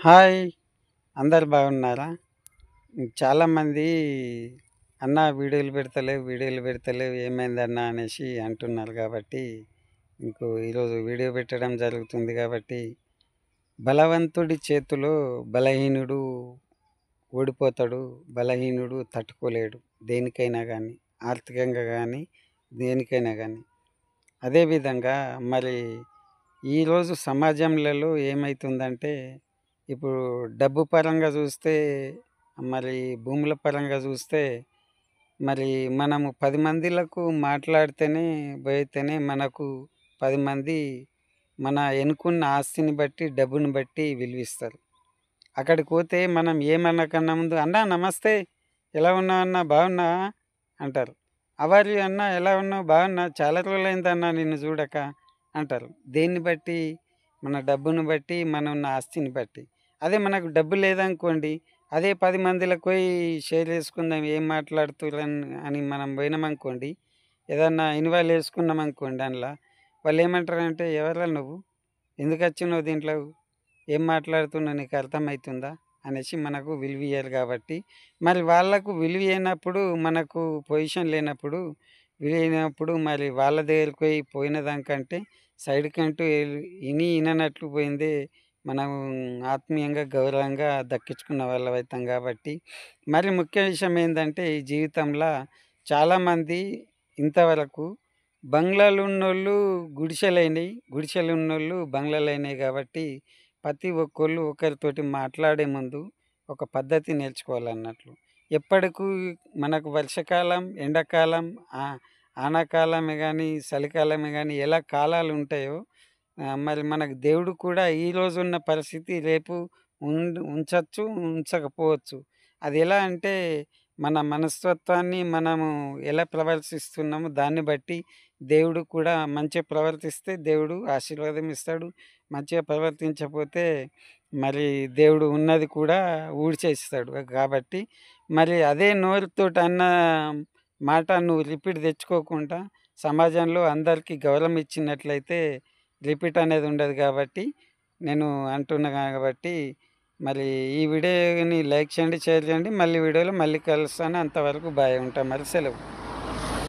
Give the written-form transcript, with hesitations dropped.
Hi! అందరు బాగున్నారా? చాలామంది "అన్న వీడియోలు పెడతలేవు ఏమైందన్నా" అనేసి అంటున్నారు కాబట్టి, మీకు ఈరోజు వీడియో పెట్టడం జరుగుతుంది కాబట్టి, బలవంతుడి చేతిలో బలహీనుడు ఓడిపోతాడు. బలహీనుడు తట్టుకోలేడు. దేనికైనా గానీ, ఆర్థికంగా గానీ, దేనికైనా గానీ. అదేవిధంగా మరి ఈరోజు సమాజంలలో ఏమైతుందంటే, ఇప్పుడు డబ్బు పరంగా చూస్తే, మరి భూముల పరంగా చూస్తే, మరి మనము 10 మందిలకు మాట్లాడితేనే, పోయితేనే మనకు 10 మంది మన ఎనుకున్న ఆస్తిని బట్టి, డబ్బుని బట్టి విలువిస్తారు. అక్కడికి పోతే మనం ఏమనకన్నా ముందు "అన్నా నమస్తే, ఎలా ఉన్నావు అన్నా బాగున్నావా?" అంటారు. "హౌ ఆర్ యూ అన్నా ఎలా ఉన్నావు? బాగున్నా చాలా రోజులైందన్నా నిన్ను చూడక" అంటారు. దేన్ని బట్టి? మన డబ్బును బట్టి, మన ఉన్న ఆస్తిని బట్టి. అదే మనకు డబ్బు లేదనుకోండి, అదే 10 మందిలకు పోయి షేర్ చేసుకుందాం ఏం మాట్లాడుతుర్రని అని మనం పోయినామనుకోండి, ఏదన్నా ఇన్వాల్వ్ చేసుకున్నామనుకోండి అందుల, వాళ్ళేమంటారంటే "ఎవర్రా నువ్వు? ఎందుకొచ్చినావు దీంట్లోకు? ఏం మాట్లాడుతున్నావు నీకు అర్థమైతుందా?" అనేసి మనకు విలువియ్యరు కాబట్టి, మరి వాళ్ళకు విలువియ్యనప్పుడు, మనకు పొజిషన్ లేనప్పుడు, విలువైనప్పుడు మరి వాళ్ళ దగ్గరికి పోయిన దానికంటే సైడ్‌కంటూ ఇననట్లు పోయిందే మనం ఆత్మీయంగా, గౌరవంగా దక్కించుకున్న వాళ్ళమయితాం కాబట్టి, మరి ముఖ్య విషయం ఏందంటే ఈ జీవితంలో చాలామంది ఇంతవరకు బంగ్లాలున్నోళ్ళు గుడిసెలైనయి, గుడిసెలున్నోళ్ళు బంగ్లాలైనయి కాబట్టి ప్రతి ఒక్కళ్ళు ఒకరితోటి మాట్లాడే ముందు ఒక పద్ధతి నేర్చుకోవాలన్నట్లు. ఎప్పటికి మనకు వర్షాకాలం, ఎండాకాలం, ఆనాకాలమే గానీ, చలికాలమే గానీ ఎలా కాలాలుంటాయో, మరి మనకు దేవుడు కూడా ఈరోజున్న పరిస్థితి రేపు ఉంచొచ్చు, ఉంచకపోవచ్చు. అదెలా అంటే మన మనస్తత్వాన్ని మనము ఎలా ప్రవర్తిస్తున్నామో దాన్ని బట్టి దేవుడు కూడా మంచిగా ప్రవర్తిస్తే దేవుడు ఆశీర్వాదం ఇస్తాడు. మంచిగా ప్రవర్తించపోతే మరి దేవుడు ఉన్నది కూడా ఊడ్చేస్తాడు. కాబట్టి మరి అదే నోరుతోటి అన్న మాట నువ్వు రిపీట్ తెచ్చుకోకుండా సమాజంలో అందరికీ గౌరవం ఇచ్చినట్లయితే రిపీట్ అనేది ఉండదు కాబట్టి నేను అంటున్నా కాబట్టి మరి ఈ వీడియోని లైక్ చేయండి, షేర్ చేయండి. మళ్ళీ వీడియోలో మళ్ళీ కలుస్తాను. అంతవరకు బాయ్. ఉంటా మరి సెలవు.